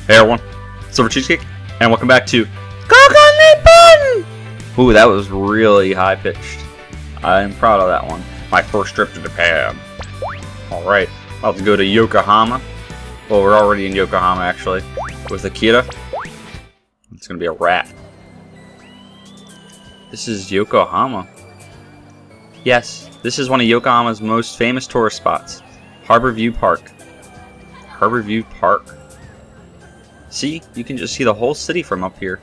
Hey everyone, Silver Cheesecake, and welcome back to Nippon! Ooh, that was really high pitched. I'm proud of that one. My first trip to Japan. Alright, about to go to Yokohama. Well, we're already in Yokohama actually, with Akira. It's gonna be a rat. This is Yokohama. Yes, this is one of Yokohama's most famous tourist spots, Harbor View Park. Harbor View Park. See, you can just see the whole city from up here.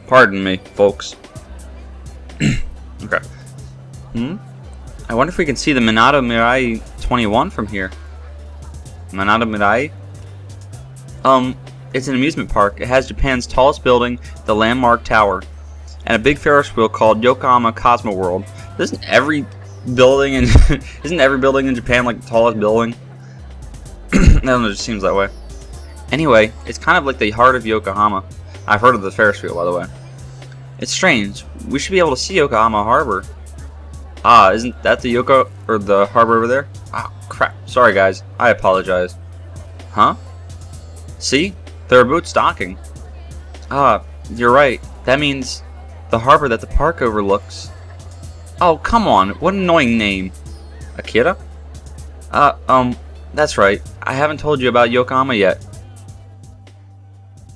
Pardon me, folks. Okay. I wonder if we can see the Minato Mirai 21 from here. Minato Mirai? It's an amusement park. It has Japan's tallest building, the landmark tower, and a big Ferris wheel called Yokohama Cosmo World. Isn't every building in Japan like the tallest building? I don't know, it just seems that way. Anyway, it's kind of like the heart of Yokohama. I've heard of the Ferris wheel, by the way. It's strange. We should be able to see Yokohama Harbor. Ah, isn't that the the harbor over there? Ah, crap. Sorry, guys. I apologize. Huh? See? There are boats docking. Ah, you're right. That means the harbor that the park overlooks. Oh, come on. What an annoying name. Akira? That's right. I haven't told you about Yokohama yet.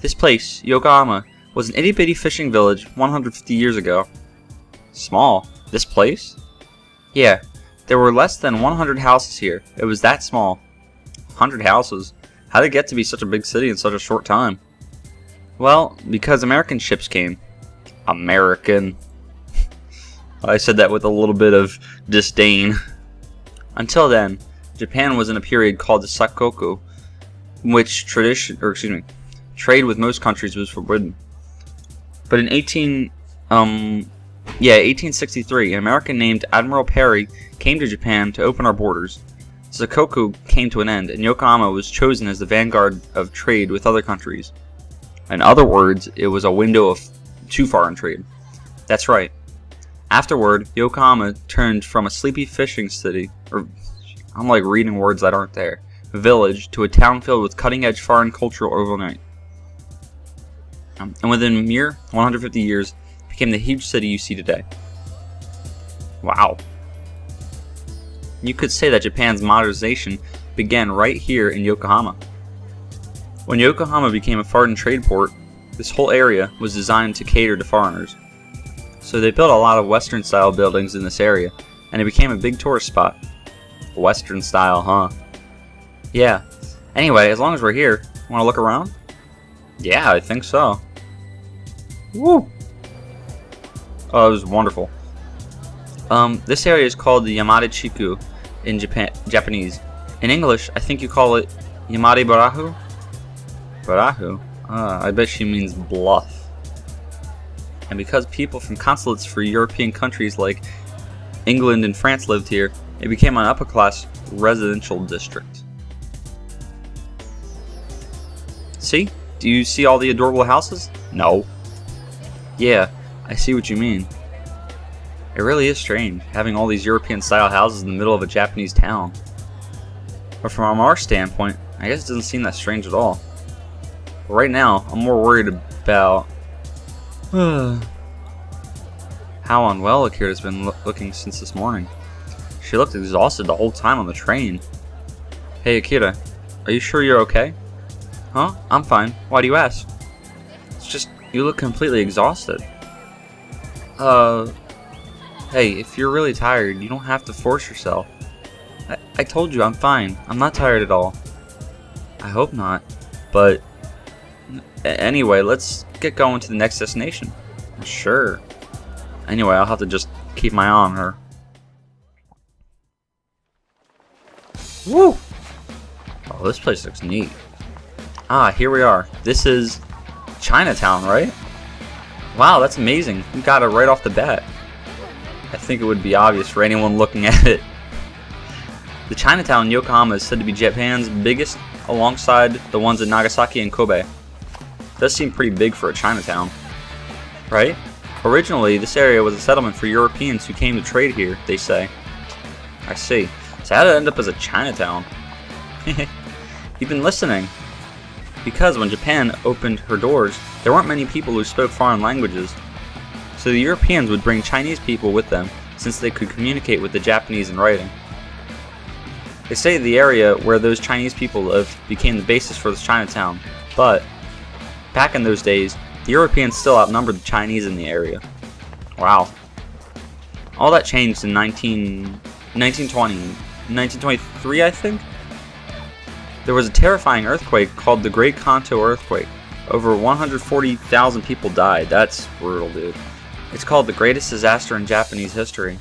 This place, Yokohama, was an itty-bitty fishing village 150 years ago. Small? This place? Yeah. There were less than 100 houses here. It was that small. 100 houses? How did it get to be such a big city in such a short time? Well, because American ships came. American. I said that with a little bit of disdain. Until then, Japan was in a period called the Sakoku, in which trade with most countries was forbidden. But in 1863, an American named Admiral Perry came to Japan to open our borders. Sakoku came to an end, and Yokohama was chosen as the vanguard of trade with other countries. In other words, it was a window to foreign trade. That's right. Afterward, Yokohama turned from a sleepy fishing city, I'm like reading words that aren't there, village, to a town filled with cutting-edge foreign culture overnight. And within a mere 150 years, it became the huge city you see today. Wow. You could say that Japan's modernization began right here in Yokohama. When Yokohama became a foreign trade port, this whole area was designed to cater to foreigners. So they built a lot of Western-style buildings in this area, and it became a big tourist spot. Western style, huh? Yeah. Anyway, as long as we're here, want to look around? Yeah, I think so. Woo! Oh, it was wonderful. This area is called the Yamada-chiku in Japanese. In English, I think you call it Yamada Barahu? Barahu? I bet she means bluff. And because people from consulates for European countries like England and France lived here, it became an upper-class residential district. See? Do you see all the adorable houses? No. Yeah, I see what you mean. It really is strange, having all these European-style houses in the middle of a Japanese town. But from our standpoint, I guess it doesn't seem that strange at all. But right now, I'm more worried about how unwell Akira's been looking since this morning. She looked exhausted the whole time on the train. Hey Akira, are you sure you're okay? Huh? I'm fine. Why do you ask? It's just, you look completely exhausted. Hey, if you're really tired, you don't have to force yourself. I told you I'm fine. I'm not tired at all. I hope not. But, anyway, let's get going to the next destination. Sure. Anyway, I'll have to just keep my eye on her. Woo! Oh, this place looks neat. Ah, here we are. This is Chinatown, right? Wow, that's amazing. You got it right off the bat. I think it would be obvious for anyone looking at it. The Chinatown in Yokohama is said to be Japan's biggest, alongside the ones in Nagasaki and Kobe. It does seem pretty big for a Chinatown, right? Originally, this area was a settlement for Europeans who came to trade here, they say. I see. So how did it end up as a Chinatown? You've been listening. Because when Japan opened her doors, there weren't many people who spoke foreign languages. So the Europeans would bring Chinese people with them, since they could communicate with the Japanese in writing. They say the area where those Chinese people lived became the basis for this Chinatown, but back in those days, the Europeans still outnumbered the Chinese in the area. Wow. All that changed in 1923, I think? There was a terrifying earthquake called the Great Kanto Earthquake. Over 140,000 people died. That's brutal, dude. It's called the greatest disaster in Japanese history.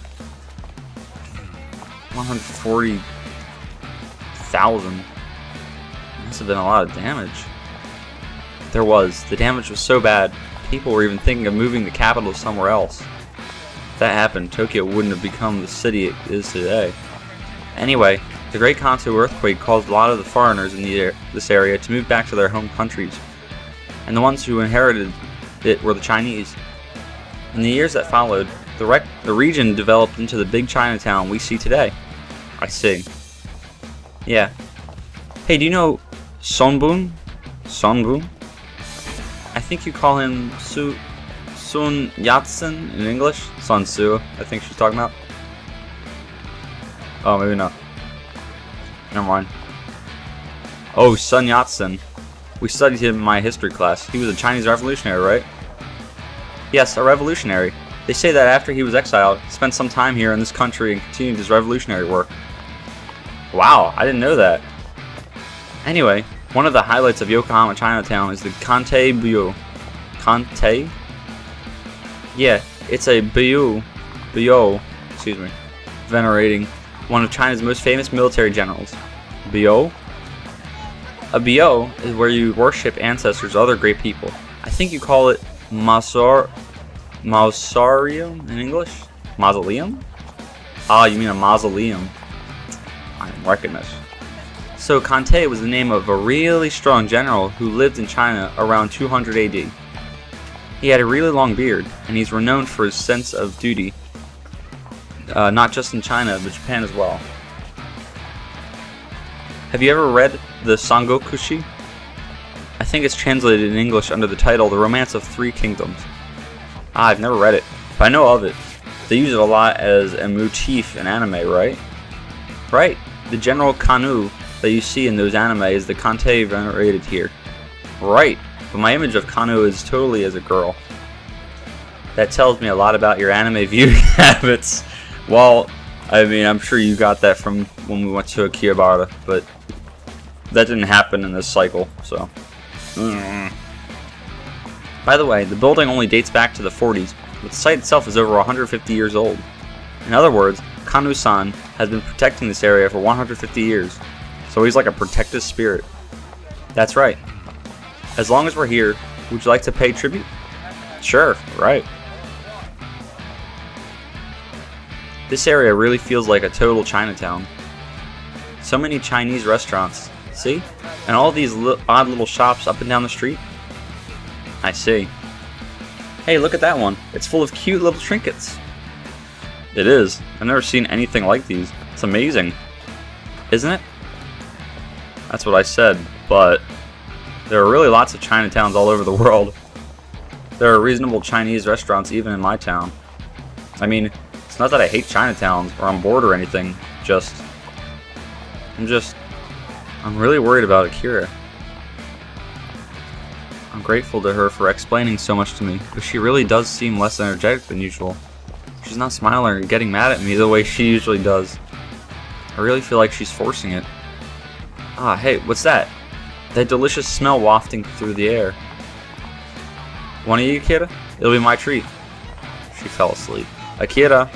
140,000. Must have been a lot of damage. There was. The damage was so bad, people were even thinking of moving the capital somewhere else. If that happened, Tokyo wouldn't have become the city it is today. Anyway, the Great Kanto earthquake caused a lot of the foreigners in this area to move back to their home countries, and the ones who inherited it were the Chinese. In the years that followed, the region developed into the big Chinatown we see today. I see. Yeah. Hey, do you know Sonbun? Sonbun? I think you call him Sun Yat-sen in English. Sun Tzu, I think she's talking about. Oh, maybe not. Never mind. Oh, Sun Yat-sen. We studied him in my history class. He was a Chinese revolutionary, right? Yes, a revolutionary. They say that after he was exiled, he spent some time here in this country and continued his revolutionary work. Wow, I didn't know that. Anyway, one of the highlights of Yokohama Chinatown is the Kantei Byo. Kantei? Yeah, it's a Byo, excuse me, venerating one of China's most famous military generals. Byo? A Byo is where you worship ancestors or other great people. I think you call it Mausoleum in English? Mausoleum? Ah, you mean a mausoleum. I reckon this. So Kantei was the name of a really strong general who lived in China around 200 AD. He had a really long beard, and he's renowned for his sense of duty, not just in China, but Japan as well. Have you ever read the Sangokushi? I think it's translated in English under the title The Romance of Three Kingdoms. Ah, I've never read it, but I know of it. They use it a lot as a motif in anime, right? Right. The General Kanu that you see in those anime is the Kantei venerated here. Right, but my image of Kanu is totally as a girl. That tells me a lot about your anime viewing habits. Well, I mean, I'm sure you got that from when we went to Akira, but that didn't happen in this cycle, so. By the way, the building only dates back to the 40s, but the site itself is over 150 years old. In other words, Kanu-san has been protecting this area for 150 years, so he's like a protective spirit. That's right. As long as we're here, would you like to pay tribute? Sure, right. This area really feels like a total Chinatown. So many Chinese restaurants, see? And all these odd little shops up and down the street. I see. Hey, look at that one. It's full of cute little trinkets. It is. I've never seen anything like these. It's amazing. Isn't it? That's what I said, but there are really lots of Chinatowns all over the world. There are reasonable Chinese restaurants even in my town. I mean, it's not that I hate Chinatowns or I'm bored or anything, I'm really worried about Akira. I'm grateful to her for explaining so much to me, but she really does seem less energetic than usual. She's not smiling or getting mad at me the way she usually does. I really feel like she's forcing it. Ah, hey, what's that? That delicious smell wafting through the air. Wanna eat, Akira? It'll be my treat. She fell asleep. Akira!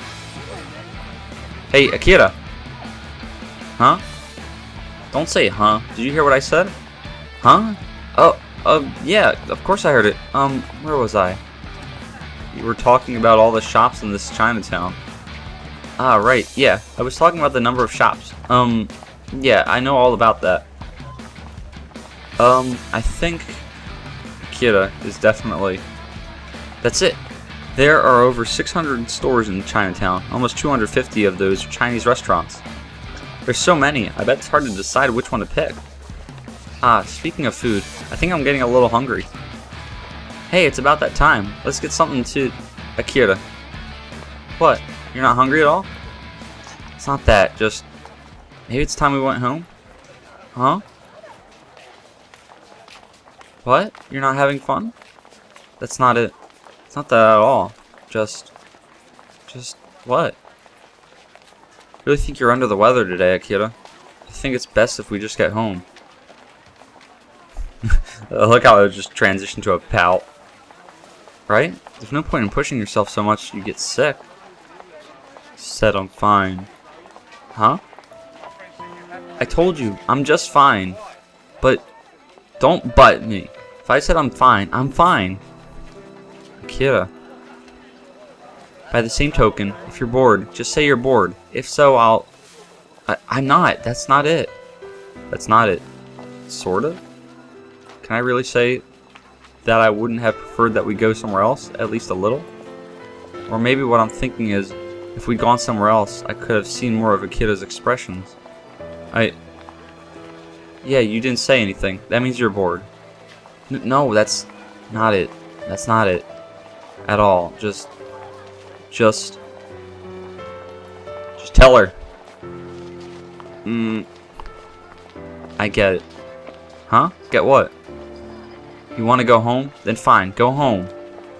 Hey, Akira! Huh? Don't say huh. Did you hear what I said? Huh? Yeah, of course I heard it. Where was I? You were talking about all the shops in this Chinatown. Ah, right, yeah. I was talking about the number of shops. Yeah, I know all about that. I think Akira is definitely... That's it. There are over 600 stores in Chinatown. Almost 250 of those are Chinese restaurants. There's so many, I bet it's hard to decide which one to pick. Ah, speaking of food, I think I'm getting a little hungry. Hey, it's about that time. Let's get something to Akira. What? You're not hungry at all? It's not that, just... Maybe it's time we went home? Huh? What? You're not having fun? That's not it. It's not that at all. Just what? I really think you're under the weather today, Akira. I think it's best if we just get home. Look how it just transitioned to a pout. Right? There's no point in pushing yourself so much you get sick. Said I'm fine. Huh? I told you, I'm just fine. But don't butt me. If I said I'm fine, I'm fine. Akira. By the same token, if you're bored, just say you're bored. If so, I'm not. That's not it. That's not it. Sort of? Can I really say that I wouldn't have preferred that we go somewhere else, at least a little? Or maybe what I'm thinking is, if we'd gone somewhere else, I could have seen more of Akira's expressions. Yeah, you didn't say anything. That means you're bored. No, that's not it. That's not it. At all. Just tell her. I get it. Huh? Get what? You want to go home? Then fine, go home.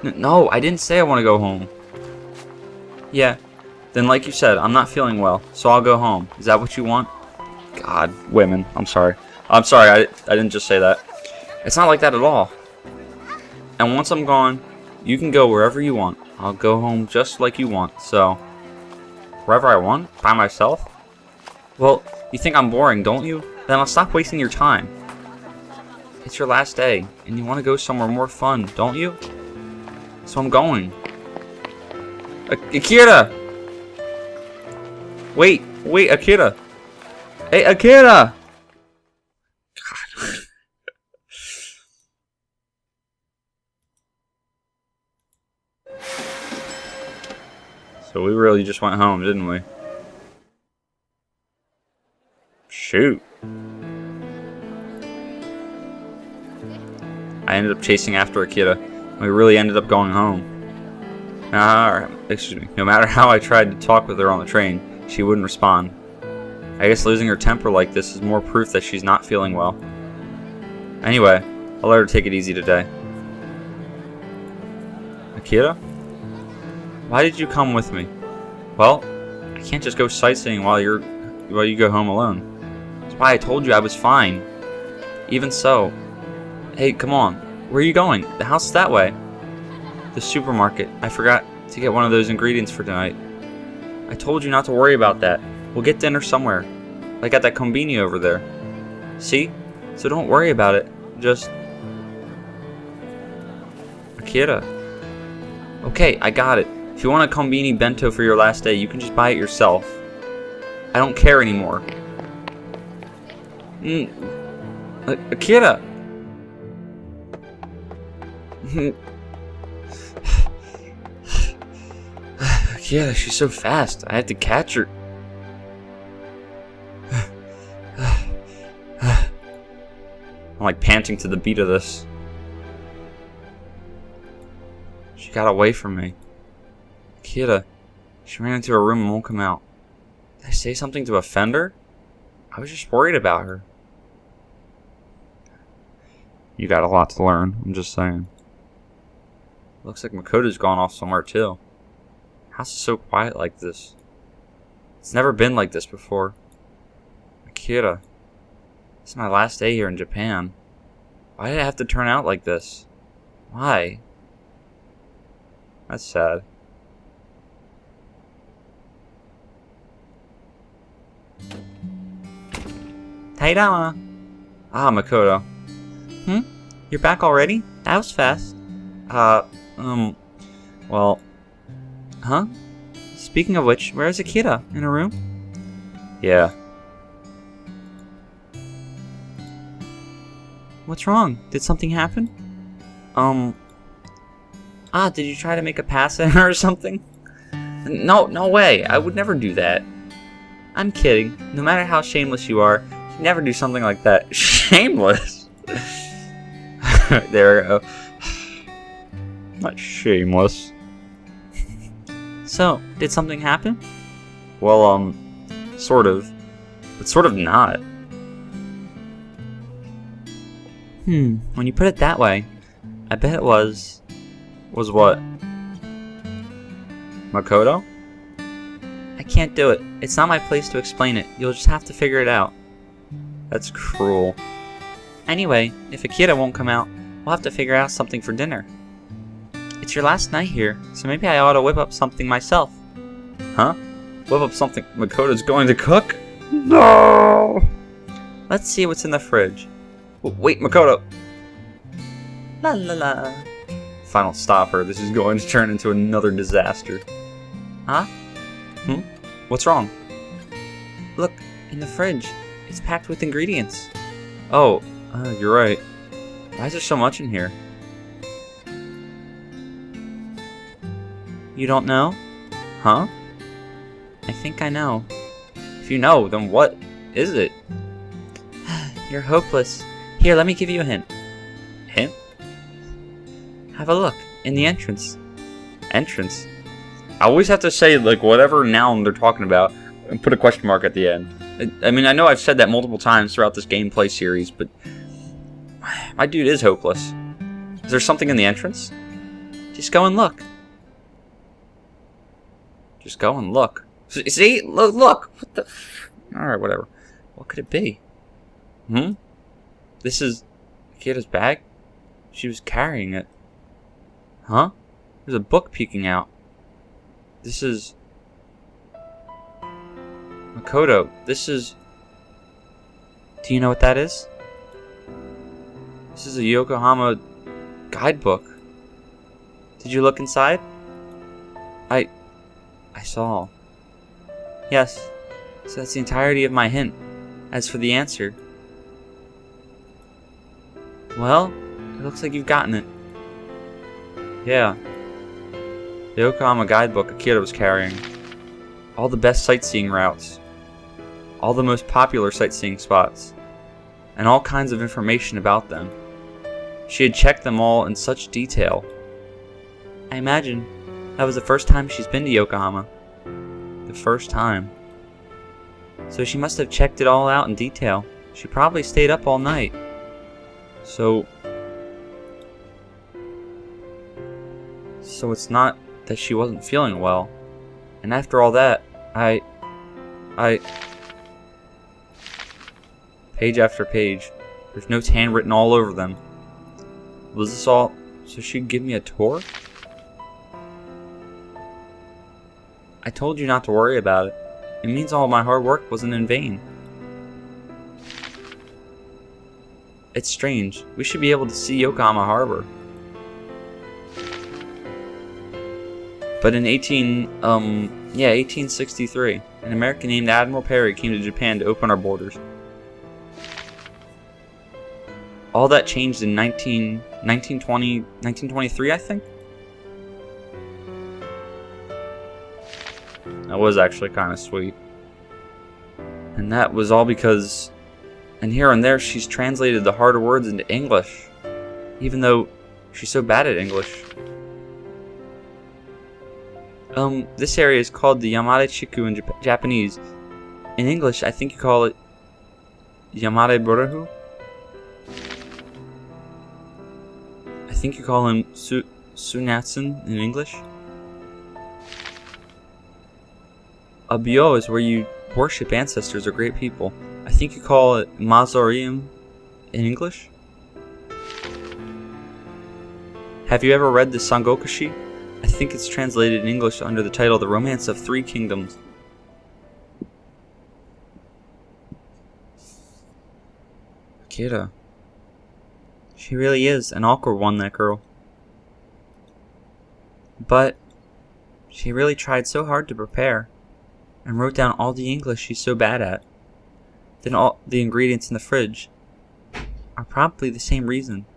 No, I didn't say I want to go home. Yeah. Then like you said, I'm not feeling well, so I'll go home. Is that what you want? God, women. I'm sorry. I'm sorry, I didn't just say that. It's not like that at all. And once I'm gone, you can go wherever you want. I'll go home just like you want, so... Wherever I want? By myself? Well, you think I'm boring, don't you? Then I'll stop wasting your time. It's your last day, and you want to go somewhere more fun, don't you? So I'm going. Akira! Wait, Akira! Hey, Akira! God. So we really just went home, didn't we? Shoot. I ended up chasing after Akira. We really ended up going home. No matter how I tried to talk with her on the train, she wouldn't respond. I guess losing her temper like this is more proof that she's not feeling well. Anyway, I'll let her take it easy today. Akira? Why did you come with me? Well, I can't just go sightseeing while you go home alone. That's why I told you I was fine. Even so. Hey, come on. Where are you going? The house is that way. The supermarket. I forgot to get one of those ingredients for tonight. I told you not to worry about that. We'll get dinner somewhere. Like at that kombini over there. See? So don't worry about it. Just... Akira. Okay, I got it. If you want a kombini bento for your last day, you can just buy it yourself. I don't care anymore. Akira! Akira, she's so fast. I had to catch her. I'm like panting to the beat of this. She got away from me. Akira, she ran into her room and won't come out. Did I say something to offend her? I was just worried about her. You got a lot to learn, I'm just saying. Looks like Makoto's gone off somewhere too. House is so quiet like this. It's never been like this before. Akira, this is my last day here in Japan. Why did it have to turn out like this? Why? That's sad. Taidama! Ah, Makoto. You're back already? That was fast. Well... Huh? Speaking of which, where is Akira? In her room? Yeah. What's wrong? Did something happen? Did you try to make a pass at her or something? No way. I would never do that. I'm kidding. No matter how shameless you are, you never do something like that. Shameless? There we go. Not shameless. So, did something happen? Well, sort of. But sort of not. When you put it that way, I bet it was... Was what? Makoto? I can't do it. It's not my place to explain it. You'll just have to figure it out. That's cruel. Anyway, if Akira won't come out, we'll have to figure out something for dinner. It's your last night here, so maybe I ought to whip up something myself. Huh? Whip up something Makoto's going to cook? No! Let's see what's in the fridge. Wait, Makoto! La la la. Final stopper. This is going to turn into another disaster. Huh? What's wrong? Look, in the fridge. It's packed with ingredients. Oh, you're right. Why is there so much in here? You don't know? Huh? I think I know. If you know, then what is it? You're hopeless. Here, let me give you a hint. Hint? Have a look, in the entrance. Entrance? I always have to say, like, whatever noun they're talking about and put a question mark at the end. I mean, I know I've said that multiple times throughout this gameplay series, but my dude is hopeless. Is there something in the entrance? Just go and look. Just go and look. See? Look! What the... Alright, whatever. What could it be? This is Akira's bag? She was carrying it. Huh? There's a book peeking out. This is... Makoto, this is... Do you know what that is? This is a Yokohama guidebook. Did you look inside? I saw. Yes. So that's the entirety of my hint. As for the answer... Well, it looks like you've gotten it. Yeah. The Yokohama guidebook Akira was carrying. All the best sightseeing routes. All the most popular sightseeing spots. And all kinds of information about them. She had checked them all in such detail. I imagine that was the first time she's been to Yokohama. The first time. So she must have checked it all out in detail. She probably stayed up all night. So it's not that she wasn't feeling well. And after all that, I... Page after page. There's notes handwritten all over them. Was this all so she'd give me a tour? I told you not to worry about it. It means all my hard work wasn't in vain. It's strange. We should be able to see Yokohama Harbor. But in 1863, an American named Admiral Perry came to Japan to open our borders. All that changed in 1923, I think? That was actually kind of sweet. And that was all because... And here and there, she's translated the harder words into English. Even though she's so bad at English. This area is called the Yamada-chiku in Japanese. In English, I think you call it Yamada-borohu. I think you call him Sunatsun in English. A byo is where you worship ancestors or great people. I think you call it mausoleum in English. Have you ever read the Sangokushi? I think it's translated in English under the title The Romance of Three Kingdoms. Akira. She really is an awkward one, that girl. But she really tried so hard to prepare and wrote down all the English she's so bad at. Then all the ingredients in the fridge are probably the same reason.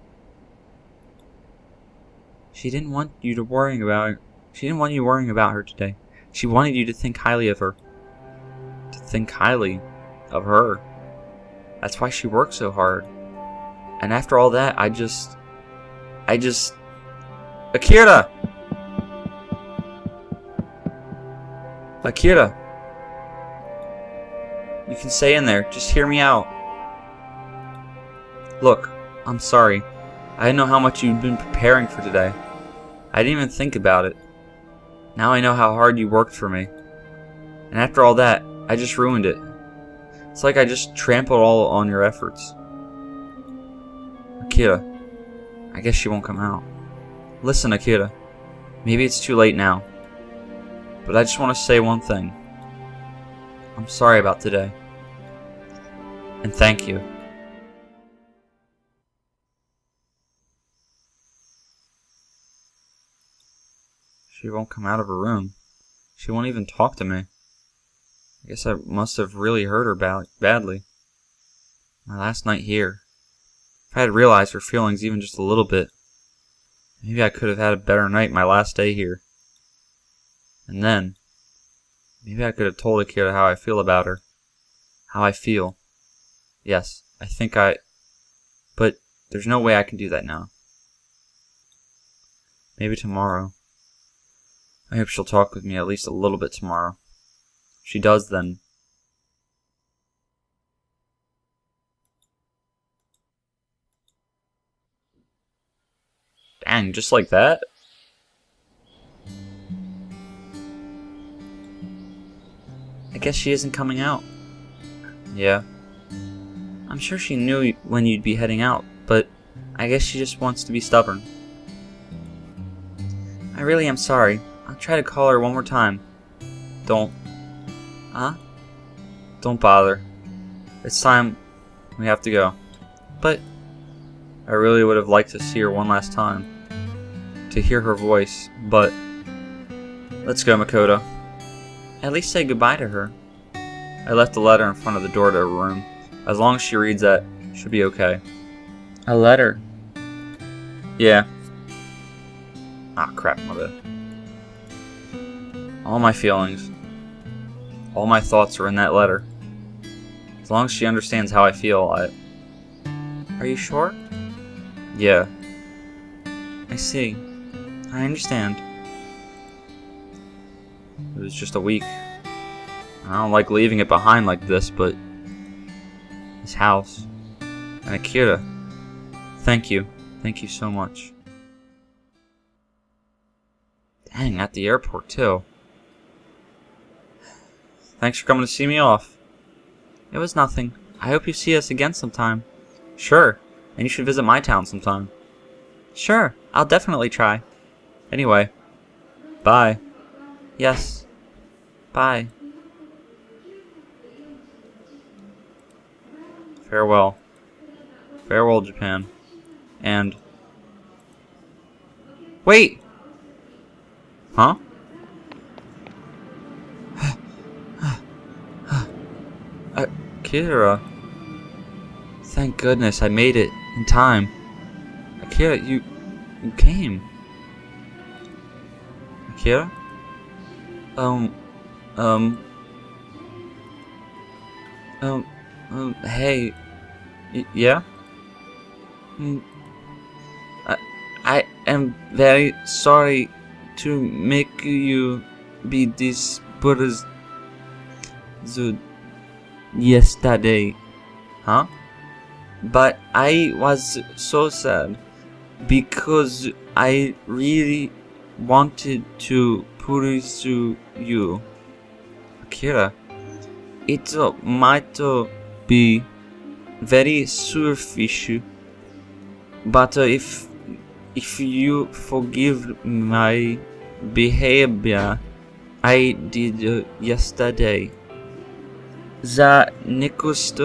She didn't want you worrying about her today. She wanted you to think highly of her. To think highly of her. That's why she worked so hard. And after all that, I just Akira! Akira! You can stay in there. Just hear me out. Look, I'm sorry. I didn't know how much you'd been preparing for today. I didn't even think about it. Now I know how hard you worked for me. And after all that, I just ruined it. It's like I just trampled all on your efforts. Akira, I guess she won't come out. Listen, Akira, maybe it's too late now, but I just want to say one thing. I'm sorry about today. And thank you. She won't come out of her room. She won't even talk to me. I guess I must have really hurt her badly. My last night here. If I had realized her feelings even just a little bit, maybe I could have had a better night my last day here. And then, maybe I could have told Akira how I feel about her. How I feel. Yes, I think but there's no way I can do that now. Maybe tomorrow. I hope she'll talk with me at least a little bit tomorrow. If she does, then... Dang, just like that? I guess she isn't coming out. Yeah. I'm sure she knew when you'd be heading out, but I guess she just wants to be stubborn. I really am sorry. I'll try to call her one more time. Don't. Huh? Don't bother. It's time we have to go. But I really would have liked to see her one last time. To hear her voice, but let's go, Makoto. At least say goodbye to her. I left a letter in front of the door to her room. As long as she reads that, she'll be okay. A letter? Yeah. Ah, crap, my bad. All my feelings, all my thoughts are in that letter. As long as she understands how I feel, Are you sure? Yeah. I see. I understand. It was just a week. I don't like leaving it behind like this, but... this house. And Akira. Thank you. Thank you so much. Dang, at the airport too. Thanks for coming to see me off. It was nothing. I hope you see us again sometime. Sure. And you should visit my town sometime. Sure. I'll definitely try. Anyway. Bye. Yes. Bye. Farewell. Farewell, Japan. And... wait! Huh? Akira. Thank goodness I made it in time. Akira, you came. Akira? Hey. Yeah? I am very sorry to make you be this Buddha's yesterday. Huh? But I was so sad because I really wanted to pursue you. Akira, it might be very superficial, but if you forgive my behavior I did yesterday, the next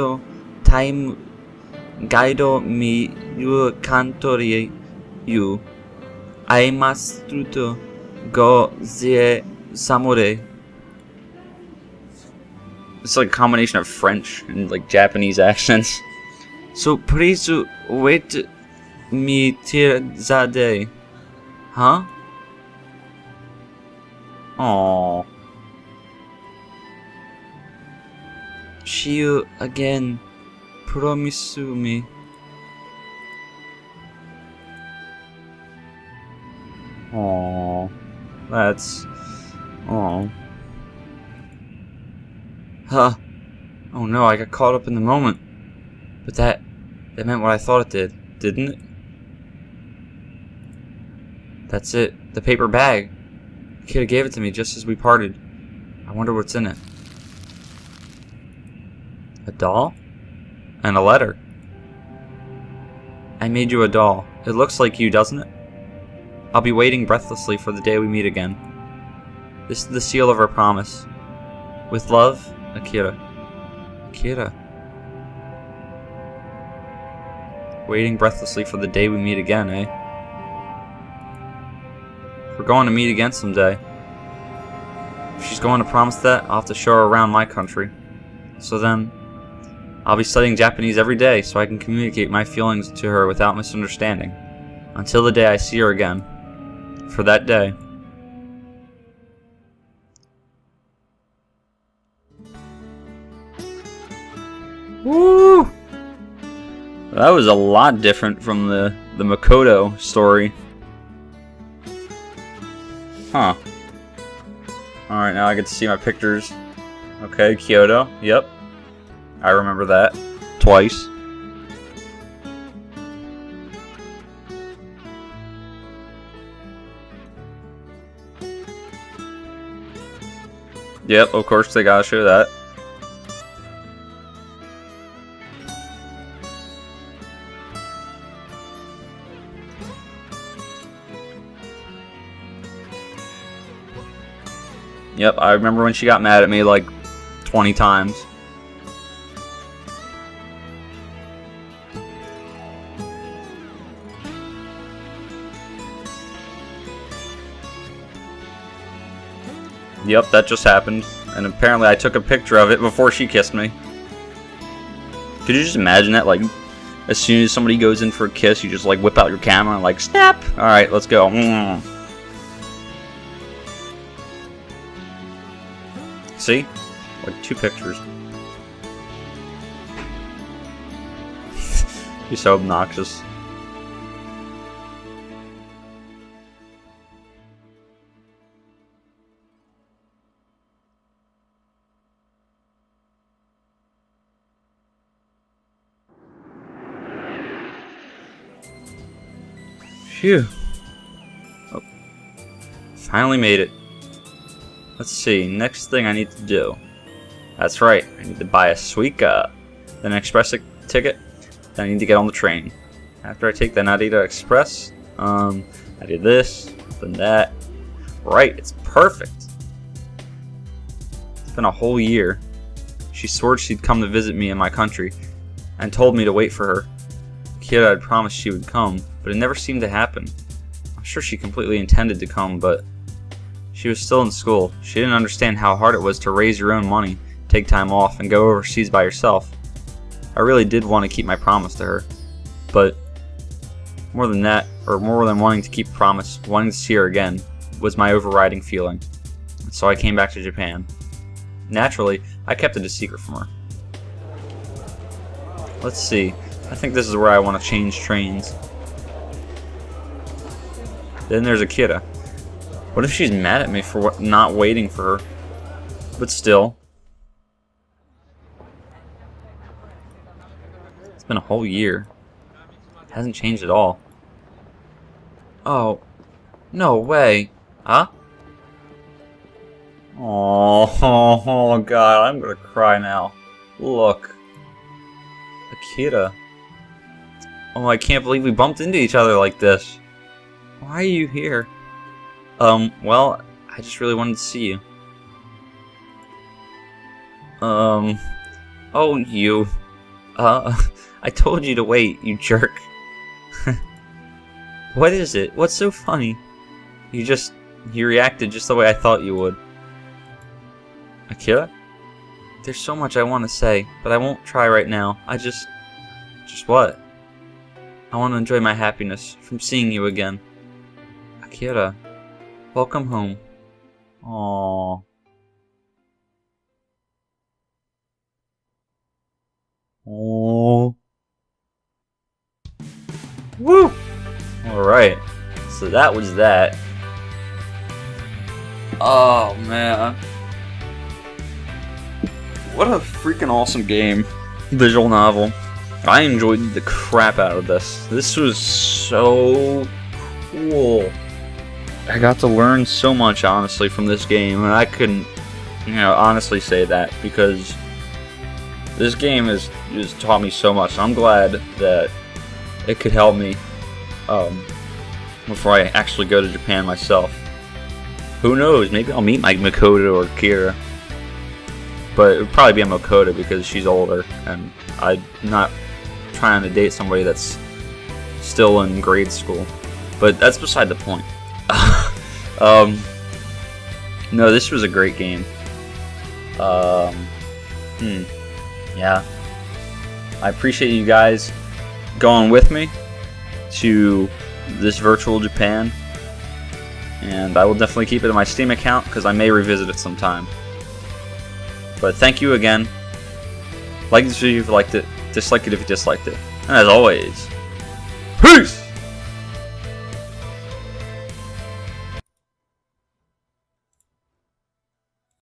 time guide me your country you. I must go there someday. It's like a combination of French and like Japanese accents. So please wait me till that day. Huh? Aww. See you again. Promise me. Aww. That's... Aww. Huh. Oh no, I got caught up in the moment. But that meant what I thought it did, didn't it? That's it. The paper bag. Akira gave it to me just as we parted. I wonder what's in it. A doll? And a letter. I made you a doll. It looks like you, doesn't it? I'll be waiting breathlessly for the day we meet again. This is the seal of our promise. With love, Akira. Akira. Waiting breathlessly for the day we meet again, eh? We're going to meet again someday. If she's going to promise that, I'll have to show her around my country. So then, I'll be studying Japanese every day so I can communicate my feelings to her without misunderstanding. Until the day I see her again. For that day. Woo! That was a lot different from the Makoto story. Huh. Alright, now I get to see my pictures. Okay, Kyoto. Yep. I remember that. Twice. Yep, of course they gotta show that. Yep, I remember when she got mad at me like 20 times. Yep, that just happened. And apparently I took a picture of it before she kissed me. Could you just imagine that? Like, as soon as somebody goes in for a kiss, you just like whip out your camera and like, snap! Alright, let's go. See? Like 2 pictures. You're so obnoxious. Phew. Oh. Finally made it. Let's see, next thing I need to do. That's right, I need to buy a Suica, then an express ticket, then I need to get on the train. After I take the Narita Express, I do this, then that. Right, it's perfect. It's been a whole year. She swore she'd come to visit me in my country, and told me to wait for her. Akira had promised she would come, but it never seemed to happen. I'm sure she completely intended to come, but she was still in school. She didn't understand how hard it was to raise your own money, take time off, and go overseas by yourself. I really did want to keep my promise to her, but more than that, or more than wanting to keep a promise, wanting to see her again, was my overriding feeling. So I came back to Japan. Naturally, I kept it a secret from her. Let's see, I think this is where I want to change trains. Then there's Akira. What if she's mad at me for not waiting for her? But still. It's been a whole year. It hasn't changed at all. Oh. No way. Huh? Oh god, I'm gonna cry now. Look. Akira. Oh, I can't believe we bumped into each other like this. Why are you here? Well, I just really wanted to see you. Oh, you. I told you to wait, you jerk. What is it? What's so funny? You reacted just the way I thought you would. Akira? There's so much I want to say, but I won't try right now. Just what? I want to enjoy my happiness from seeing you again. Akira. Welcome home. Aww. Aww. Woo! Alright. So that was that. Oh man. What a freaking awesome game. Visual novel. I enjoyed the crap out of this. This was so cool. I got to learn so much, honestly, from this game, and I couldn't, honestly say that, because this game has taught me so much. I'm glad that it could help me before I actually go to Japan myself. Who knows? Maybe I'll meet my Makoto or Akira. But it would probably be a Makoto because she's older, and I'm not trying to date somebody that's still in grade school. But that's beside the point. No, this was a great game. Yeah. I appreciate you guys going with me to this virtual Japan. And I will definitely keep it in my Steam account because I may revisit it sometime. But thank you again. Like this video if you liked it. Dislike it if you disliked it. And as always, peace!